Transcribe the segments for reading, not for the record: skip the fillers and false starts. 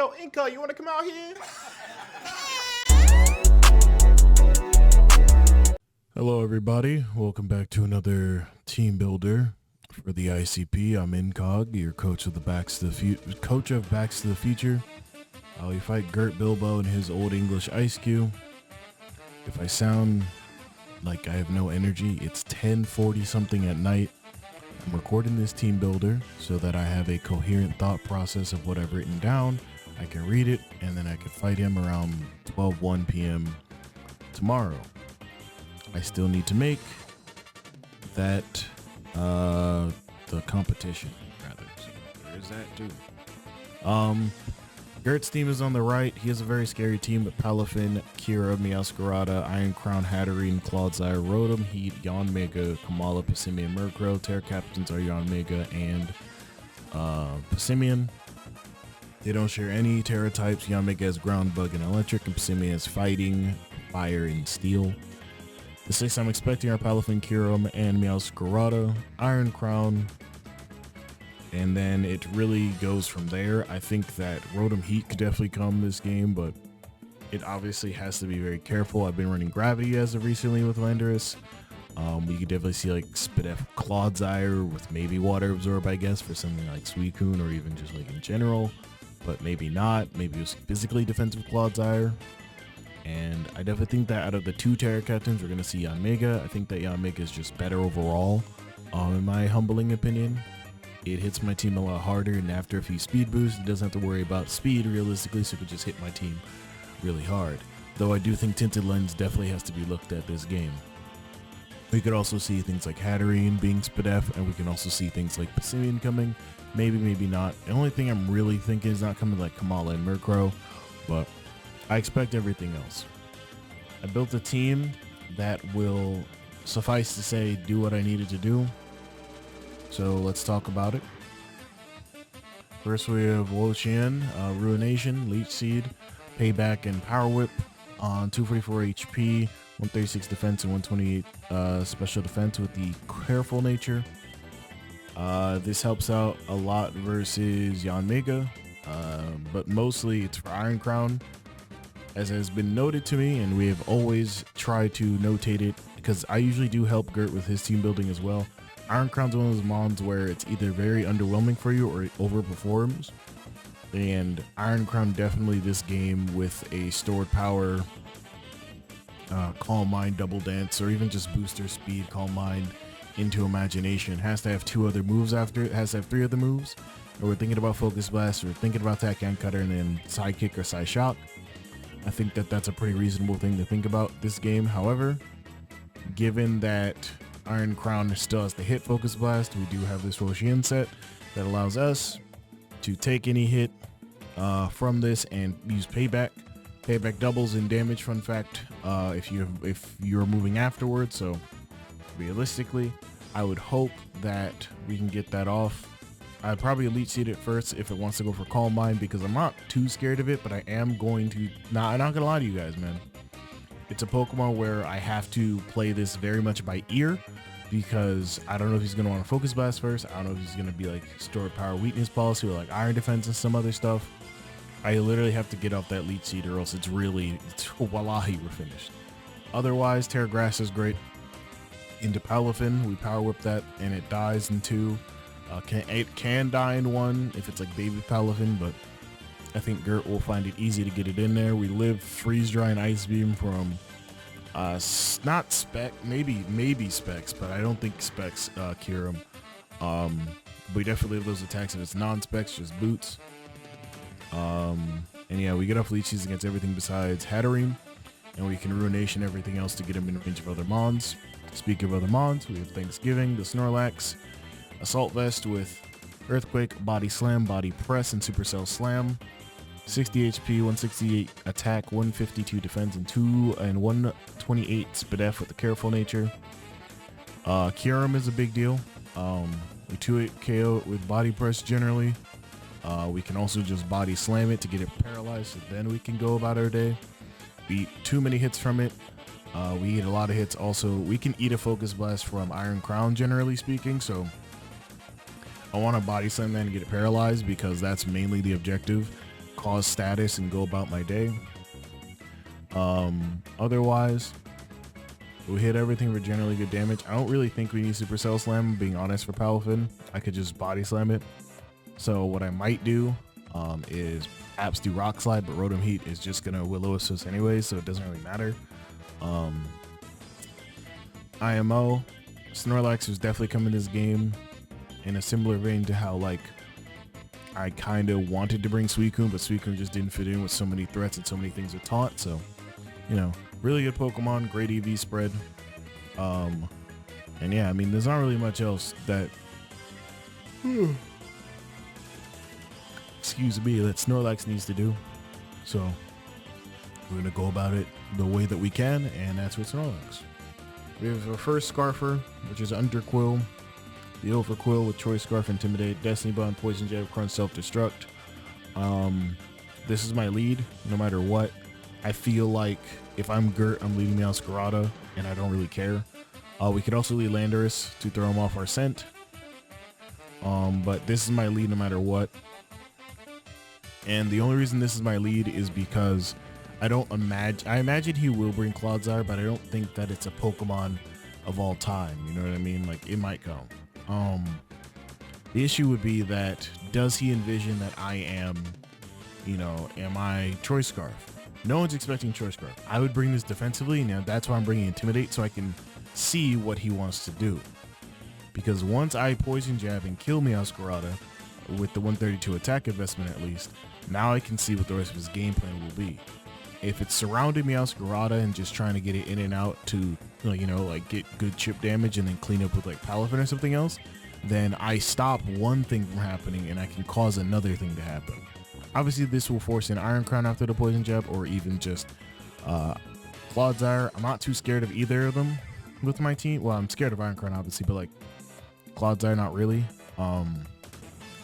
Yo, Incog, you want to come out here? Hello everybody, welcome back to another team builder for the ICP. I'm Incog, your coach of Bax To The Future. We fight Gurtbilbo in his Old English Eiscue. If I sound like I have no energy, it's 10:40 something at night. I'm recording this team builder so that I have a coherent thought process of what I've written down. I can read it and then I can fight him around 1 p.m. tomorrow. I still need to make that the competition, rather. So there is that too. Gert's team is on the right. He has a very scary team with Palafin, Kira, Meowscarada, Iron Crown, Hatterene, Clodsire, Rotom, Heat, Yanmega, Kamala, Passimian, Murkrow. Terra captains are Yanmega and Passimian. They don't share any Terra types. Yanmega has Ground, Bug, and Electric, and Passimian has Fighting, Fire, and Steel. The 6 I'm expecting are Palafin, Kyurem, and Meowscarada, Iron Crown, and then it really goes from there. I think that Rotom Heat could definitely come this game, but it obviously has to be very careful. I've been running Gravity as of recently with Landorus. You could definitely see like Spidef Clodsire with maybe Water Absorb, I guess, for something like Suicune or even just like in general, but maybe not. Maybe it was physically defensive Clodsire. And I definitely think that out of the 2 Terra captains, we're going to see Yanmega. I think that Yanmega is just better overall, in my humbling opinion. It hits my team a lot harder, and after a few speed boosts, it doesn't have to worry about speed realistically, so it could just hit my team really hard. Though I do think Tinted Lens definitely has to be looked at this game. We could also see things like Hatterene being Spidef, and we can also see things like Passimian coming. Maybe, maybe not. The only thing I'm really thinking is not coming like Kamala and Murkrow, but I expect everything else. I built a team that will, suffice to say, do what I needed to do. So let's talk about it. First we have Wo-Chien, Ruination, Leech Seed, Payback, and Power Whip on 244 HP, 136 defense, and 128 special defense with the Careful nature. This helps out a lot versus Yanmega, but mostly it's for Iron Crown. As has been noted to me, and we have always tried to notate it, because I usually do help Gurt with his team building as well. Iron Crown's one of those mons where it's either very underwhelming for you or it overperforms. And Iron Crown definitely this game with a stored power, Calm Mind, Double Dance, or even just booster speed, Calm Mind into Imagination. Has to have 2 other moves after it, has to have 3 other moves. Or we're thinking about Focus Blast, or we're thinking about Tachyon Cutter, and then Sidekick or Side Shock. I think that that's a pretty reasonable thing to think about this game. However, given that Iron Crown still has the hit Focus Blast, we do have this Wo-Chien set that allows us to take any hit from this and use Payback. Payback doubles in damage, fun fact, if you're moving afterwards. So realistically, I would hope that we can get that off. I'd probably Elite Seed it first if it wants to go for Calm Mind, because I'm not too scared of it, but I am going to, I'm not gonna lie to you guys, man. It's a Pokemon where I have to play this very much by ear, because I don't know if he's gonna want to Focus Blast first. I don't know if he's gonna be like Stored Power Weakness policy or like Iron Defense and some other stuff. I literally have to get off that Leech Seed or else it's wallahi, we're finished. Otherwise, Terra Grass is great. Into Palafin, we Power Whip that and it dies in 2. It can die in 1 if it's like Baby Palafin, but I think Gurt will find it easy to get it in there. We live Freeze Dry and Ice Beam from not Spec, maybe Specs, but I don't think Specs cure him. We definitely have those attacks if it's non-Specs, just Boots. And yeah, we get off Leeches against everything besides Hatterene, and we can Ruination everything else to get him in range of other Mons. Speaking of other Mons, we have Thanksgiving, the Snorlax, Assault Vest with Earthquake, Body Slam, Body Press, and Supercell Slam. 60 HP, 168 attack, 152 defense, and 128 Spidef with the Careful nature. Kyurem is a big deal. We 2-8 KO it with Body Press generally. We can also just Body Slam it to get it paralyzed, so then we can go about our day. We eat too many hits from it. We eat a lot of hits. Also, we can eat a Focus Blast from Iron Crown, generally speaking, so I want to Body Slam that and get it paralyzed because that's mainly the objective. cause status and go about my day. Otherwise, we hit everything for generally good damage. I don't really think we need Supercell Slam, being honest, for Palafin. I could just body slam it. So what I might do is perhaps do Rock Slide, but Rotom Heat is just gonna Will-O-Wisp anyway, so it doesn't really matter. IMO, Snorlax was definitely coming this game in a similar vein to how like I kind of wanted to bring Suicune, but Suicune just didn't fit in with so many threats and so many things with Taunt. So, you know, really good Pokemon, great EV spread. And yeah, I mean, there's not really much else that, excuse me, that Snorlax needs to do. So we're gonna go about it the way that we can, and that's with Snorlax. We have our first Scarfer, which is Underquill. The Overquill with Choice Scarf, Intimidate, Destiny Bond, Poison Jab, Crunch, Self-Destruct. This is my lead, no matter what. I feel like if I'm Gurt, I'm leading Meowscarada, and I don't really care. We could also lead Landorus to throw him off our scent. But this is my lead no matter what. And the only reason this is my lead is because I imagine he will bring Clodsire, but I don't think that it's a Pokemon of all time. You know what I mean? Like, it might come. The issue would be that, does he envision that I am, you know, am I Choice Scarf? No one's expecting Choice Scarf. I would bring this defensively. Now that's why I'm bringing Intimidate, so I can see what he wants to do. Because once I Poison Jab and kill Meowscarada with the 132 attack investment at least, now I can see what the rest of his game plan will be. If it's surrounding Meowscarada and just trying to get it in and out to, you know, like get good chip damage and then clean up with like Palafin or something else, then I stop one thing from happening and I can cause another thing to happen. Obviously, this will force an Iron Crown after the Poison Jab, or even just Clodsire. I'm not too scared of either of them with my team. Well, I'm scared of Iron Crown, obviously, but like Clodsire, not really. I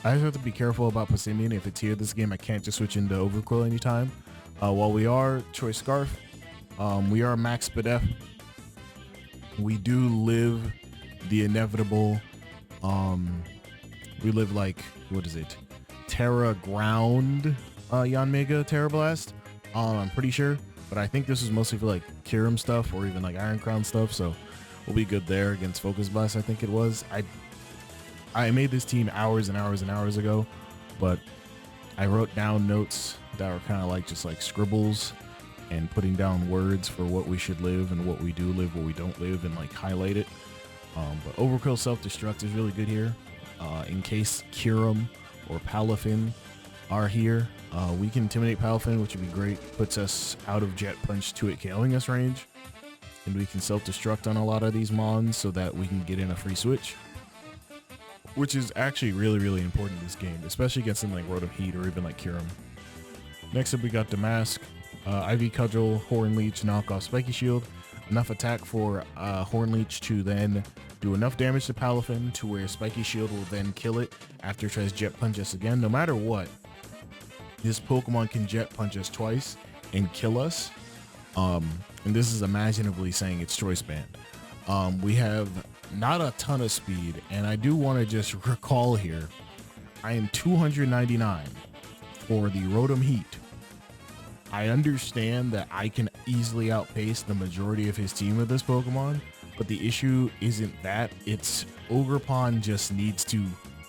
just have to be careful about Passimian. If it's here this game, I can't just switch into Overquill anytime. While we are Choice Scarf, we are Max Spadef. We do live the inevitable. We live like, what is it? Terra Ground Yanmega Terra Blast. I'm pretty sure, but I think this is mostly for like Kyurem stuff or even like Iron Crown stuff, so we'll be good there against Focus Blast. I think it was. I made this team hours and hours and hours ago, but I wrote down notes that were kind of like just like scribbles and putting down words for what we should live and what we do live, what we don't live, and like highlight it. But Overkill Self-Destruct is really good here. In case Kyurem or Palafin are here, we can Intimidate Palafin, which would be great. Puts us out of Jet Punch to it KOing us range. And we can Self-Destruct on a lot of these Mons so that we can get in a free switch, which is actually really, really important in this game, especially against something like Rotom Heat or even like Kyurem. Next up, we got Damask, IV Cudgel, Horn Leech, knock off Spiky Shield. Enough attack for Horn Leech to then do enough damage to Palafin to where Spiky Shield will then kill it after it tries Jet Punch us again. No matter what, this Pokemon can Jet Punch us twice and kill us. And this is imaginably saying it's Choice Band. We have not a ton of speed, and I do want to just recall here, I am 299 for the Rotom Heat. I understand that I can easily outpace the majority of his team with this Pokemon, but the issue isn't that. It's Ogerpon just needs to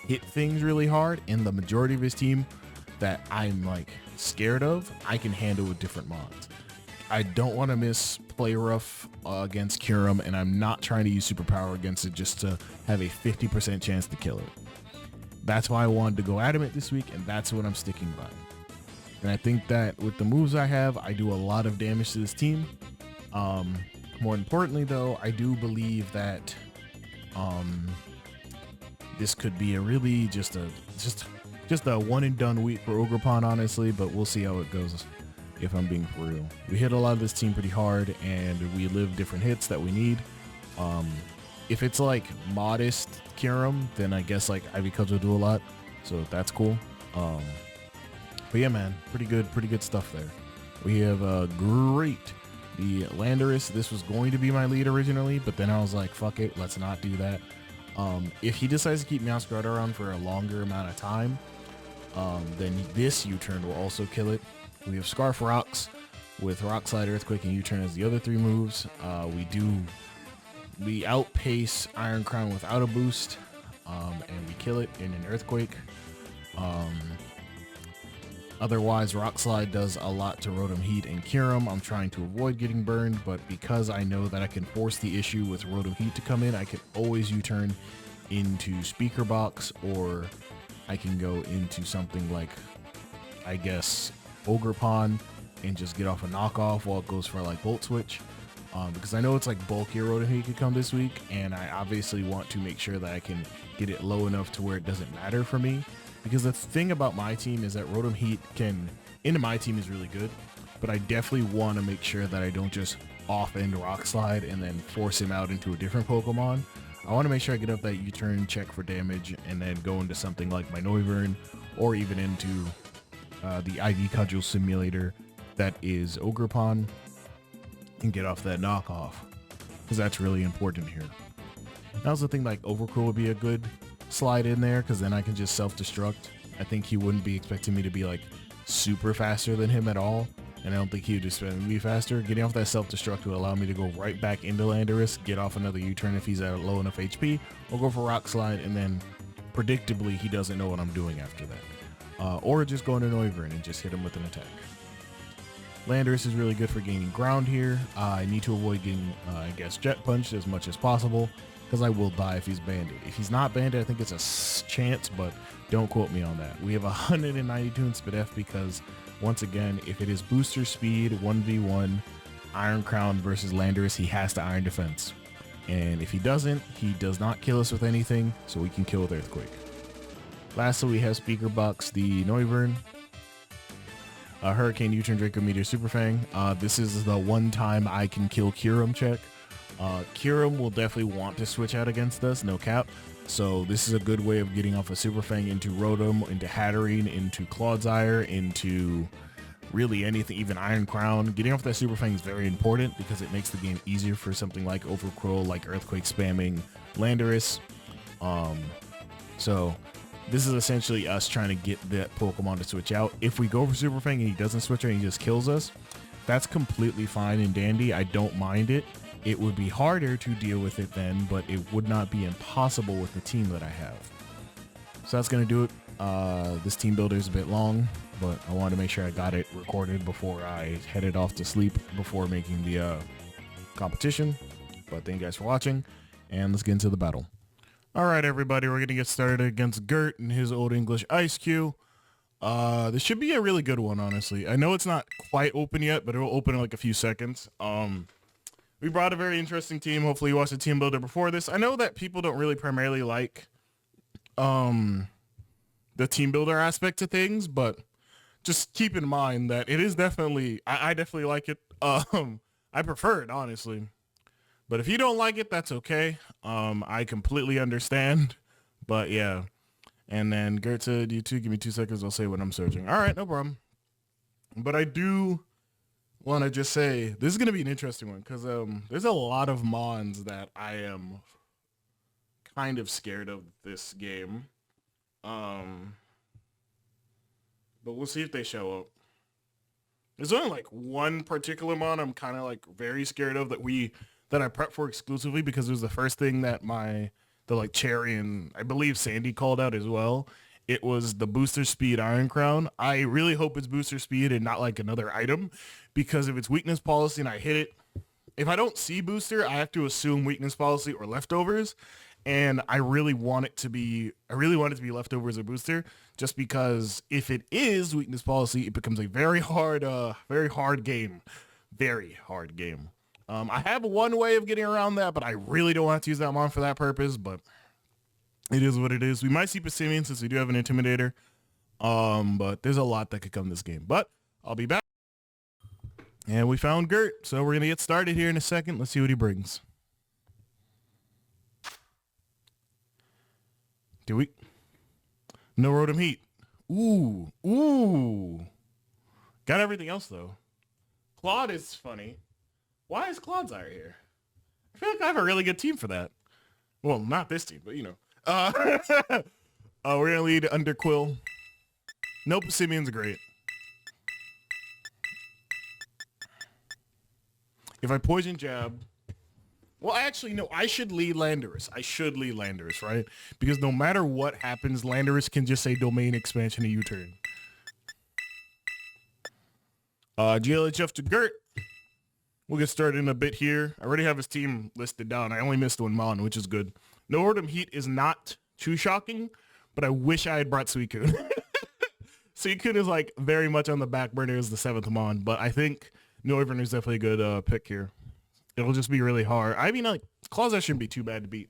hit things really hard, and the majority of his team that I'm like scared of, I can handle with different mods. I don't want to miss Play Rough against Kyurem, and I'm not trying to use Superpower against it just to have a 50% chance to kill it. That's why I wanted to go Adamant this week, and that's what I'm sticking by. And I think that with the moves I have, I do a lot of damage to this team. More importantly, though, I do believe that this could be a really just a one and done week for Ogerpon, honestly, but we'll see how it goes. If I'm being for real, we hit a lot of this team pretty hard, and we live different hits that we need. If it's like modest Kyurem, then I guess like Ivy Cubs will do a lot, so that's cool. But yeah, man, pretty good stuff there. We have the Landorus. This was going to be my lead originally, but then I was like, fuck it, let's not do that. If he decides to keep Meowscarada around for a longer amount of time, then this U-turn will also kill it. We have Scarf Rocks with Rock Slide, Earthquake, and U-turn as the other 3 moves. We outpace Iron Crown without a boost, and we kill it in an Earthquake. Otherwise, Rock Slide does a lot to Rotom Heat and Kyurem. I'm trying to avoid getting burned, but because I know that I can force the issue with Rotom Heat to come in, I can always U-turn into Speaker Box, or I can go into something like, I guess, Ogerpon and just get off a knockoff while it goes for like Volt Switch. Because I know it's like bulkier Rotom Heat could come this week, and I obviously want to make sure that I can get it low enough to where it doesn't matter for me. Because the thing about my team is that Rotom Heat into my team is really good, but I definitely want to make sure that I don't just off-end Rock Slide and then force him out into a different Pokemon. I want to make sure I get up that U-turn, check for damage, and then go into something like my Noivern, or even into the IV Cudgel Simulator that is Ogerpon, and get off that knockoff, because that's really important here. I also think like Overcrow would be a good slide in there, because then I can just self-destruct. I think he wouldn't be expecting me to be like super faster than him at all, and I don't think he would expect me to be faster. Getting off that self-destruct will allow me to go right back into Landorus, get off another U-turn if he's at a low enough HP, or go for Rock Slide, and then predictably he doesn't know what I'm doing after that. Or just go into Noivern and just hit him with an attack. Landorus is really good for gaining ground here. I need to avoid getting, I guess, Jet Punched as much as possible, because I will die if he's banded. If he's not banded, I think it's a chance, but don't quote me on that. We have 192 in Spidef because, once again, if it is booster speed 1v1 Iron Crown versus Landorus, he has to Iron Defense. And if he doesn't, he does not kill us with anything, so we can kill with Earthquake. Lastly, we have Speaker Box the Noivern. Hurricane, U-turn, Draco, Meteor, Super Fang. This is the one time I can kill Kyurem check. Kyurem will definitely want to switch out against us, no cap. So this is a good way of getting off a Super Fang into Rotom, into Hatterene, into Clodsire, into really anything, even Iron Crown. Getting off that Super Fang is very important because it makes the game easier for something like Overcrow, like Earthquake spamming Landorus. So this is essentially us trying to get that Pokemon to switch out. If we go for Super Fang and he doesn't switch out and he just kills us, that's completely fine and dandy. I don't mind it. It would be harder to deal with it then, but it would not be impossible with the team that I have. So that's going to do it. This team builder is a bit long, but I wanted to make sure I got it recorded before I headed off to sleep before making the competition. But thank you guys for watching, and let's get into the battle. All right, everybody, we're going to get started against Gurt and his Old English Eiscue. This should be a really good one, honestly. I know it's not quite open yet, but it will open in like a few seconds. We brought a very interesting team. Hopefully you watched the team builder before this. I know that people don't really primarily like the team builder aspect to things, but just keep in mind that it is definitely, I definitely like it. I prefer it, honestly. But if you don't like it, that's okay. I completely understand. But yeah. And then Gert said, you two, give me 2 seconds. I'll say what I'm searching. All right, no problem. But I do want to just say this is going to be an interesting one because there's a lot of mons that I am kind of scared of this game. But we'll see if they show up. There's only like one particular mon I'm kind of like very scared of that I prepped for exclusively because it was the first thing that the like Cherry and I believe Sandy called out as well. It was the booster speed Iron Crown. I really hope it's booster speed and not like another item, because if it's weakness policy and I hit it, if I don't see booster, I have to assume weakness policy or leftovers. And I really want it to be leftovers or booster, just because if it is weakness policy, it becomes a very hard game. Very hard game. I have one way of getting around that, but I really don't want to use that mon for that purpose, but it is what it is. We might see Pissimian since we do have an Intimidator, but there's a lot that could come this game. But I'll be back. And we found Gert, so we're going to get started here in a second. Let's see what he brings. Do we? No Rotom Heat. Ooh. Got everything else, though. Claude is funny. Why is Clodsire here? I feel like I have a really good team for that. Well, not this team, but you know. We're going to lead Underquill. Nope, Simeon's great. If I poison jab, well, actually, no, I should lead Landorus. I should lead Landorus, right? Because no matter what happens, Landorus can just say domain expansion and U-turn. GLHF to Gurt. We'll get started in a bit here. I already have his team listed down. I only missed one Mon, which is good. No Ordum Heat is not too shocking, but I wish I had brought Suicune. Suicune is like very much on the back burner as the 7th Mon, but I think Noivern is definitely a good pick here. It'll just be really hard. I mean, like, Glaseado shouldn't be too bad to beat.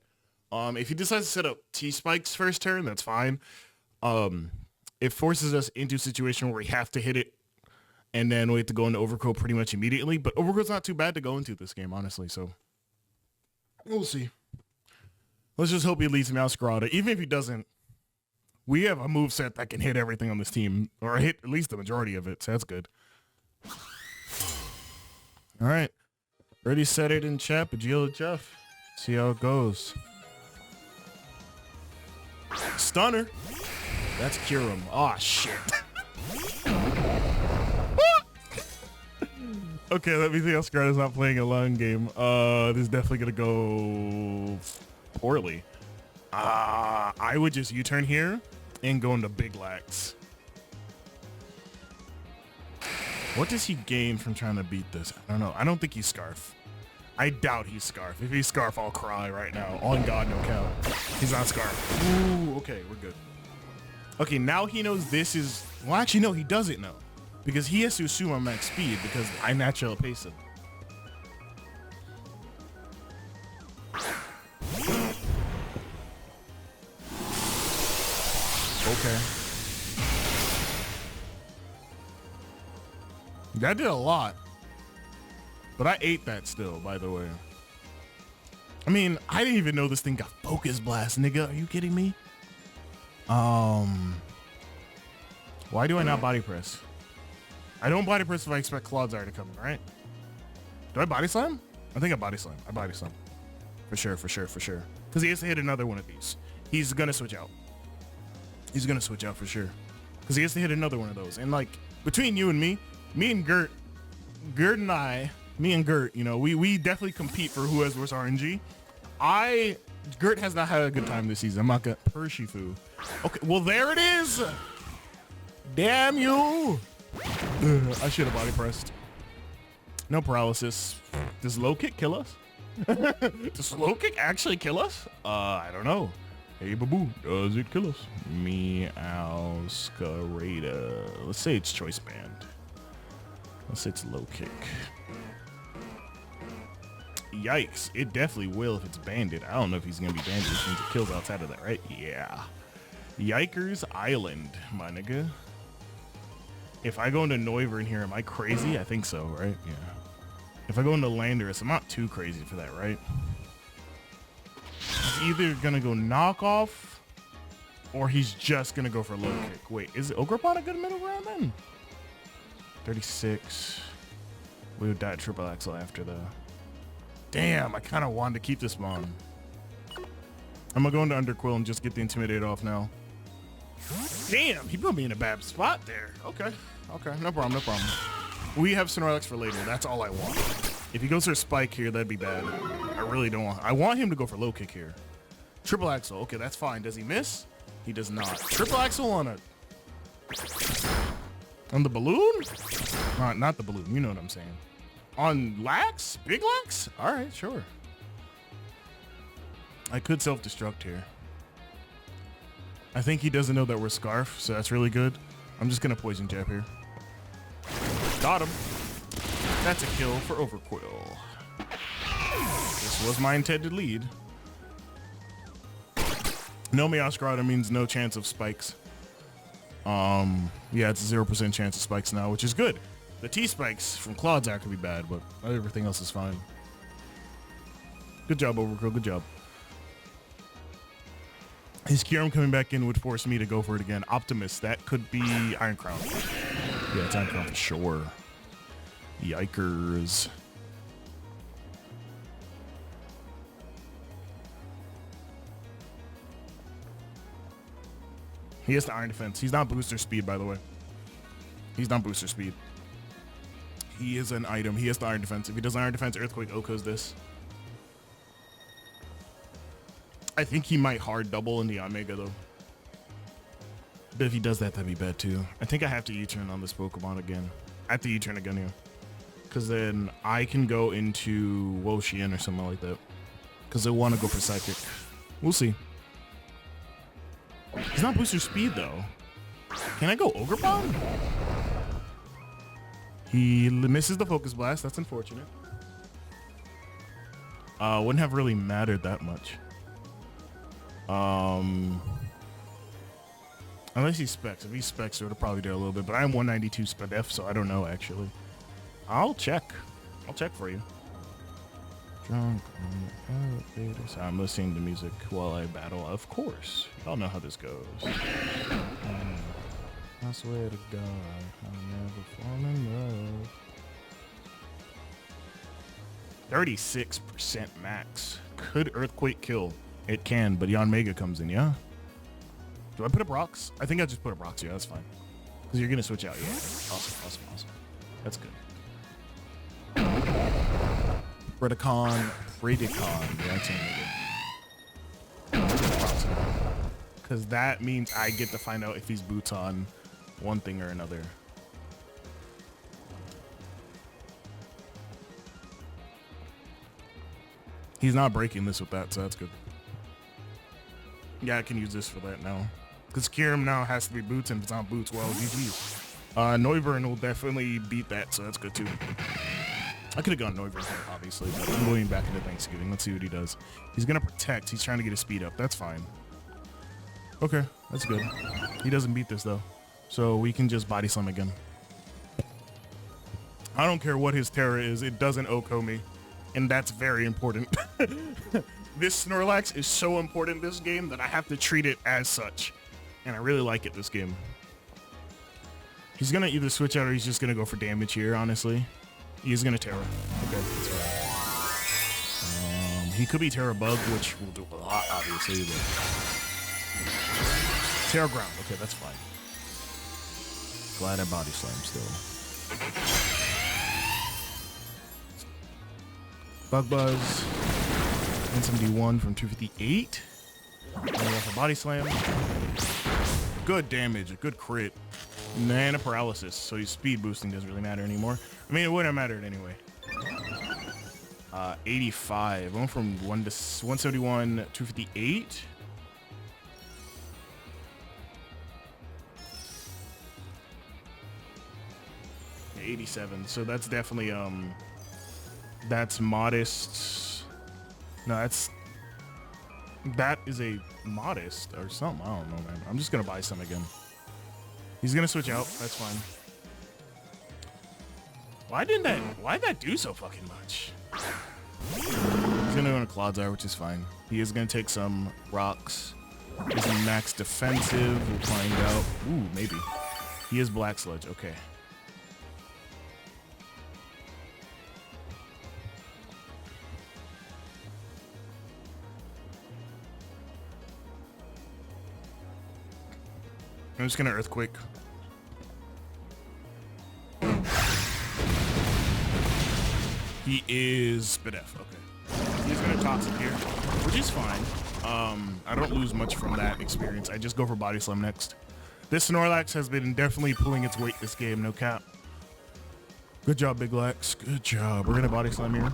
If he decides to set up T-Spikes first turn, that's fine. It forces us into a situation where we have to hit it, and then we have to go into Overgrowth pretty much immediately. But Overgrowth's not too bad to go into this game, honestly, so we'll see. Let's just hope he leads Masquerada. Even if he doesn't, we have a moveset that can hit everything on this team, or hit at least the majority of it, so that's good. All right. Already set it in chat, but GLHF. See how it goes. Stunner. That's Kyurem. Oh, shit. Okay, let me think how Scarlet is not playing a long game. This is definitely going to go poorly. I would just U-turn here and go into Big Lax. What does he gain from trying to beat this? I don't know. I don't think he's Scarf. I doubt he's Scarf. If he's Scarf, I'll cry right now. On God, no count. He's not Scarf. Ooh, okay, we're good. Okay, now he knows this is... Well, actually, no, he doesn't know. Because he has to assume I'm max speed because I natural pace him. Okay. That did a lot. But I ate that still, by the way. I mean, I didn't even know this thing got Focus Blast, nigga. Are you kidding me? Why do I not body press? I don't body press if I expect Clodsire to come in, right? Do I body slam? I think I body slam. I body slam. For sure, for sure, for sure. Because he has to hit another one of these. He's going to switch out. He's going to switch out for sure. Because he has to hit another one of those. And like, between you and me and Gurt and I, me and Gurt, you know, we definitely compete for who has worse RNG. Gurt has not had a good time this season. I'm not gonna Pershifu. Okay, well there it is. Damn you. I should have body pressed. No paralysis. Does low kick kill us? Does low kick actually kill us? I don't know. Hey baboo, does it kill us? Meowscarada. Let's say it's choice band. Let's say it's low kick. Yikes, it definitely will if it's banded. I don't know if he's gonna be banded since it kills outside of that, right? Yeah. Yikers Island, my nigga. If I go into Noivern here, am I crazy? I think so, right? Yeah. If I go into Landorus, I'm not too crazy for that, right? He's either gonna go knockoff or he's just gonna go for low kick. Wait, is Ogrepon a good middle ground then? 36. We would die at triple axle after though. Damn, I kind of wanted to keep this Mon. I'm gonna go into Underquill and just get the Intimidate off now. Damn, he put me in a bad spot there. Okay, no problem, no problem. We have Snorlax for later. That's all I want. If he goes for a Spike here, that'd be bad. I really don't want. I want him to go for low kick here. Triple Axle. Okay, that's fine. Does he miss? He does not. Triple Axle on the balloon? Not the balloon. You know what I'm saying. On Lax? Big Lax? All right, sure. I could self-destruct here. I think he doesn't know that we're Scarf, so that's really good. I'm just gonna Poison Jab here. Got him. That's a kill for Overquill. This was my intended lead. No Meowscarada means no chance of spikes. Yeah, it's a 0% chance of spikes now, which is good. The T-spikes from Clodsire could be bad, but everything else is fine. Good job, Overquill, good job. His Kyurem coming back in would force me to go for it again. Optimus, that could be Iron Crown. Yeah, it's Iron Crown for sure. Yikers. He has the Iron Defense. He's not booster speed, by the way. He's not booster speed. He is an item. He has the Iron Defense. If he does Iron Defense, Earthquake Oko's this. I think he might hard double in the Omega, though. But if he does that, that'd be bad, too. I think I have to U-turn on this Pokemon again. I have to U-turn again here. Because then I can go into Wo-Chien or something like that. Because I want to go for Psychic. We'll see. He's not booster speed, though. Can I go Ogre Bomb? He misses the Focus Blast. That's unfortunate. Wouldn't have really mattered that much. Unless he specs. If he specs, it would have probably did a little bit. But I'm 192 SPDF, so I don't know, actually. I'll check. I'll check for you. Drunk on the elevator. So I'm listening to music while I battle. Of course. Y'all know how this goes. I swear to God, I'll never fall in love. 36% max. Could Earthquake kill? It can, but Yanmega comes in, yeah? Do I put up rocks? I think I just put up rocks here. That's fine. Because you're going to switch out. Yeah. Awesome. That's good. Predacon. That's because that means I get to find out if he's boots on one thing or another. He's not breaking this with that, so that's good. Yeah, I can use this for that now. Because Kyurem now has to be boots, and if it's not boots, well, GG. Noivern will definitely beat that, so that's good too. I could have gone Noivern here, obviously, but I'm going back into Thanksgiving. Let's see what he does. He's going to protect. He's trying to get his speed up. That's fine. Okay, that's good. He doesn't beat this, though. So we can just Body Slam again. I don't care what his Terra is. It doesn't Oko me. And that's very important. This Snorlax is so important in this game that I have to treat it as such. And I really like it this game. He's going to either switch out or he's just going to go for damage here, honestly. He's going to Terra. Okay, that's fine. He could be Terra Bug, which will do a lot, obviously. But Terra Ground. Okay, that's fine. Glad I Body Slam still. Bug Buzz. 171 from 258. And off a Body Slam. Good damage. A good crit. Mana Paralysis. So his speed boosting doesn't really matter anymore. I mean, it wouldn't have mattered anyway. 85. Went from 171, 258. Yeah, 87. So that's definitely that's modest. No, that is a modest or something. I don't know, man. I'm just gonna buy some again. He's gonna switch out. That's fine. Why'd that do so fucking much? He's gonna go into Clodsire, which is fine. He is gonna take some rocks. He's max defensive. We'll find out. Ooh, maybe. He is Black Sludge. Okay. I'm just gonna Earthquake. He is Spidef. Okay. He's gonna Toxic here, which is fine. I don't lose much from that experience. I just go for Body Slam next. This Snorlax has been definitely pulling its weight this game, no cap. Good job, Big Lax. Good job. We're gonna Body Slam here.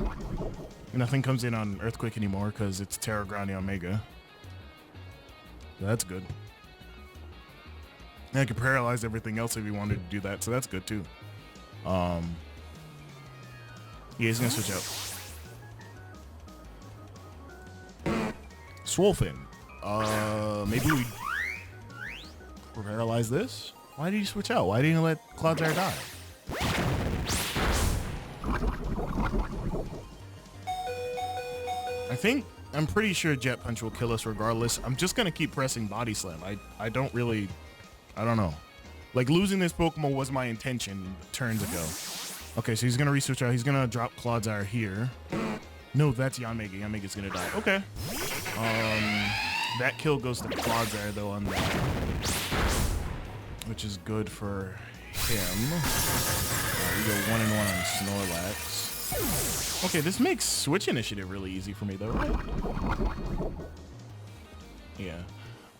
Nothing comes in on Earthquake anymore because it's Terra Ground Omega. That's good. And I could paralyze everything else if you wanted to do that, so that's good too. Yeah, he's gonna switch out. Swolefin. Maybe we paralyze this? Why did you switch out? Why didn't you let Clodsire die? I'm pretty sure Jet Punch will kill us regardless. I'm just gonna keep pressing Body Slam. I don't know. Like, losing this Pokemon was my intention turns ago. Okay, so he's gonna re-switch out. He's gonna drop Clodsire here. No, that's Yanmega. Yanmega's gonna die. Okay. That kill goes to Quadzire though on that, which is good for him. We go 1-1 on Snorlax. Okay, this makes Switch Initiative really easy for me though, right? Yeah.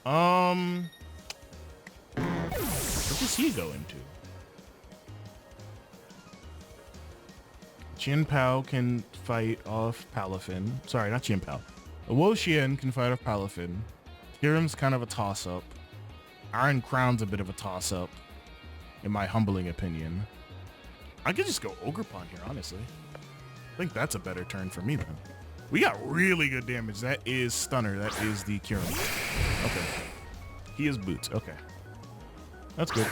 What does he go into? Chien-Pao can fight off Palafin. Sorry, not Chien-Pao. Wo-Chien can fight off Palafin. Kyurem's kind of a toss-up. Iron Crown's a bit of a toss-up, in my humbling opinion. I could just go Ogerpon here, honestly. I think that's a better turn for me, then. We got really good damage. That is Stunner. That is the Kyurem. Okay. He is Boots. Okay. That's good.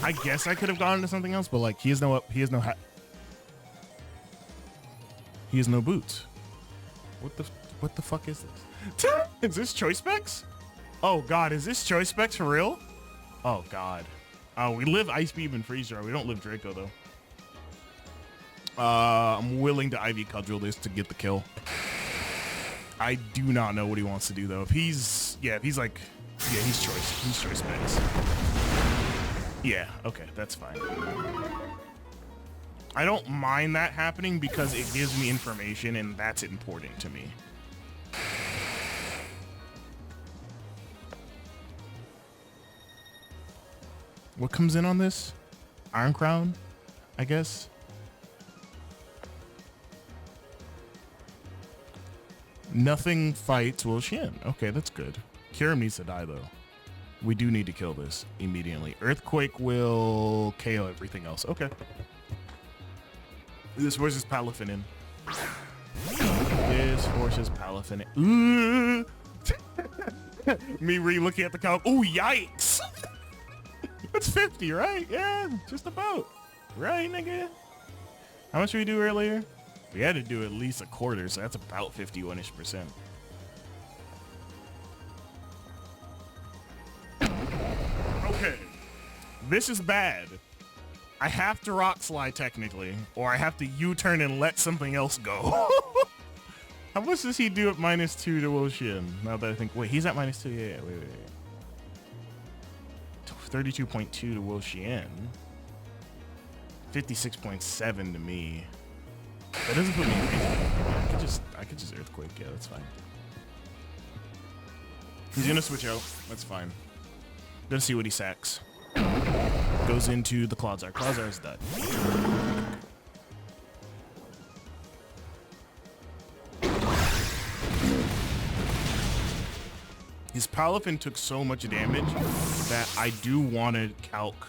I guess I could have gone into something else, but like he has no boots. What the fuck is this? Is this Choice Specs? Oh god, is this Choice Specs for real? Oh god. We live Ice Beam and Freeze Dry. We don't live Draco though. I'm willing to Ivy Cudgel this to get the kill. I do not know what he wants to do though. If he's he's Choice Specs. Yeah, okay, that's fine. I don't mind that happening because it gives me information and that's important to me. What comes in on this? Iron Crown, I guess. Nothing fights Wo-Chien. Okay, that's good. Kyurem needs to die though. We do need to kill this immediately. Earthquake will KO everything else. Okay. This forces Palafin in. This forces Palafin in. Me re-looking at the count. Ooh, yikes. That's 50, right? Yeah, just about. Right, nigga? How much did we do earlier? We had to do at least a quarter, so that's about 51-ish%. Okay. This is bad. I have to Rock Slide technically, or I have to U-turn and let something else go. How much does he do at -2 to Wo-Chien? Now that I think, wait, he's at -2. Yeah, wait. 32.2 to Wo-Chien. 56.7 to me. That doesn't put me in range. I could just Earthquake. Yeah, that's fine. He's gonna switch out. That's fine. Gonna see what he sacks. Goes into the Quadzire. Quadzire's dead. His Palafin took so much damage that I do want to calc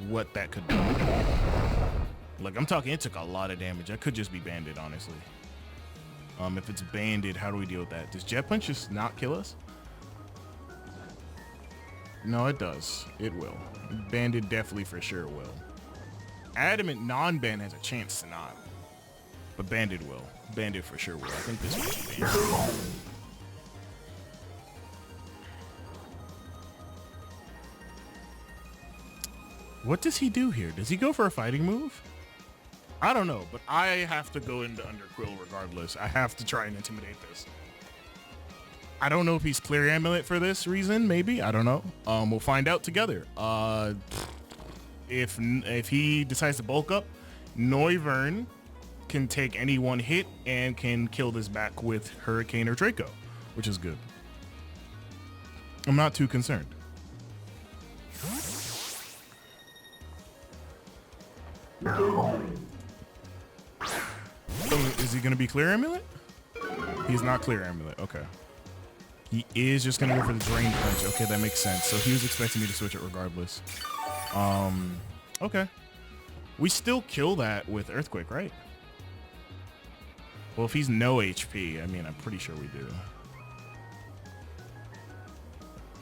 what that could do. Like, I'm talking, it took a lot of damage. That could just be Banded, honestly. If it's Banded, how do we deal with that? Does Jet Punch just not kill us? No, it does. It will. Banded definitely for sure will. Adamant non-band has a chance to not. But Banded will. Banded for sure will. I think this one's Banded. What does he do here? Does he go for a fighting move? I don't know, but I have to go into Underquill regardless. I have to try and intimidate this. I don't know if he's Clear Amulet for this reason, maybe. I don't know. We'll find out together. If he decides to bulk up, Noivern can take any one hit and can kill this back with Hurricane or Draco, which is good. I'm not too concerned. Is he gonna be Clear Amulet? He's not Clear Amulet. Okay. He is just gonna go for the Drain Punch. Okay, that makes sense. So he was expecting me to switch it regardless. Okay. We still kill that with Earthquake, right? Well, if he's no HP, I mean, I'm pretty sure we do.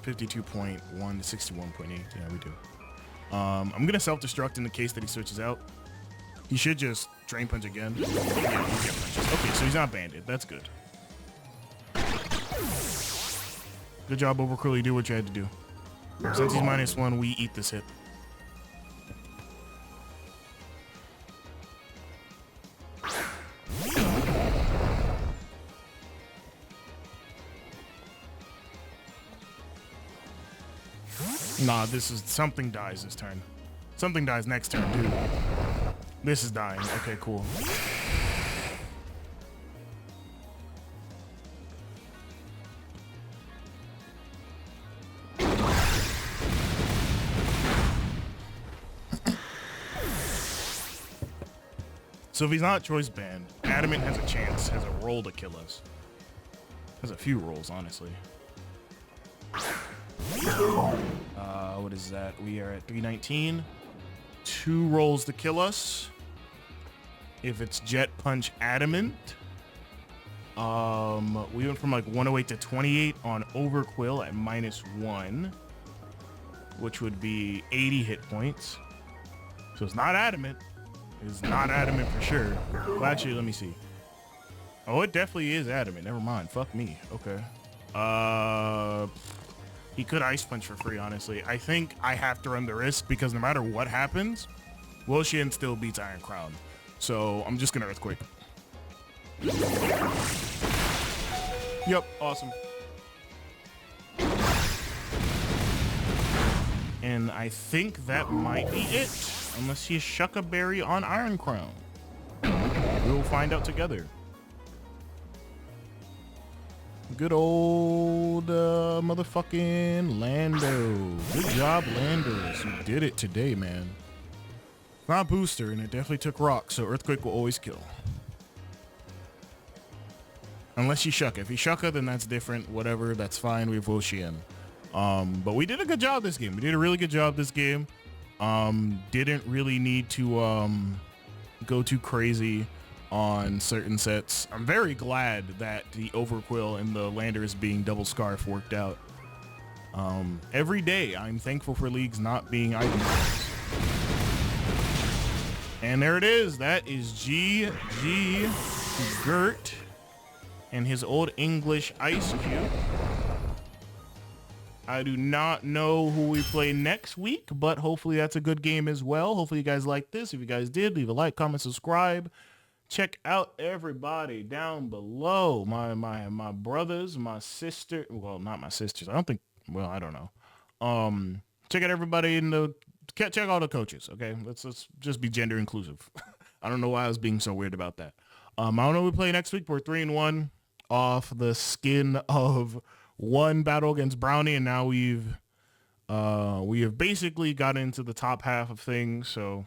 52.1 to 61.8. Yeah, we do. I'm gonna self-destruct in the case that he switches out. He should just Drain Punch again. Yeah, okay, so he's not Banded. That's good. Good job, Overcurl. You do what you had to do. Since he's -1, we eat this hit. Nah, this is something dies this turn. Something dies next turn, dude. This is dying. Okay, cool. So if he's not choice banned, Adamant has a chance, has a roll to kill us. Has a few rolls, honestly. What is that? We are at 319. 2 rolls to kill us. If it's Jet Punch Adamant. We went from like 108 to 28 on Overquill at -1, which would be 80 hit points. So it's not Adamant. It's not Adamant for sure. Well, actually, let me see. Oh, it definitely is Adamant. Never mind. Fuck me. Okay. He could Ice Punch for free, honestly. I think I have to run the risk because no matter what happens, Wilshin still beats Iron Crown. So I'm just gonna Earthquake. Yep, awesome. And I think that might be it. Unless you shuck a berry on Iron Crown. We'll find out together. Good old motherfucking Lando. Good job, Landorus. You did it today, man. Not booster, and it definitely took rock, so Earthquake will always kill. Unless you shuck. If you shucka, then that's different. Whatever, that's fine. We have Woshian. But we did a good job this game. We did a really good job this game. Didn't really need to go too crazy on certain sets. I'm very glad that the Overquill and the Landorus being double scarf worked out. Every day I'm thankful for leagues not being item cards. And there it is. That is GG Gurt and his old English Eiscue. I do not know who we play next week, but hopefully that's a good game as well. Hopefully you guys like this. If you guys did, leave a like, comment, subscribe. Check out everybody down below. My brothers, my sister. Well, not my sisters. I don't know. Check out everybody in the. Check out the coaches. Okay, let's just be gender inclusive. I don't know why I was being so weird about that. I don't know who we play next week. We're 3-1 off the skin of one battle against Brownie, and now we have basically got into the top half of things. So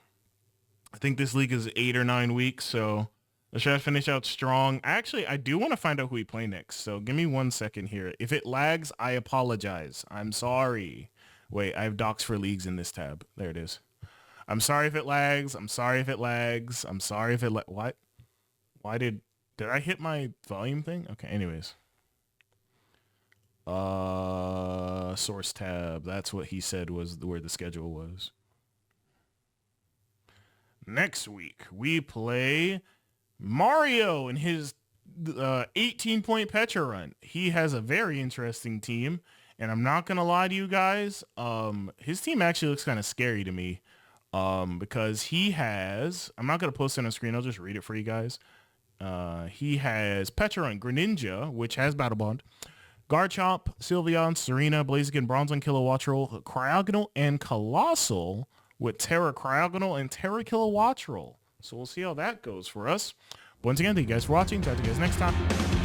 I think this league is 8 or 9 weeks. So let's try to finish out strong. Actually, I do want to find out who we play next. So give me 1 second here. If it lags, I apologize. I'm sorry. Wait, I have docs for leagues in this tab. There it is. I'm sorry if it lags. I'm sorry if it lags. I'm sorry if it what? Why did I hit my volume thing? Okay, anyways. Source tab. That's what he said was where the schedule was. Next week, we play Mario in his 18-point Petra run. He has a very interesting team, and I'm not going to lie to you guys. His team actually looks kind of scary to me because he has... I'm not going to post it on the screen. I'll just read it for you guys. He has Petra run, Greninja, which has Battle Bond, Garchomp, Sylveon, Serena, Blaziken, Bronzong, Kilowattrel, Cryogonal, and Colossal with Terra Cryogonal and Terra Kilowattrel. So we'll see how that goes for us. Once again, thank you guys for watching. Talk to you guys next time.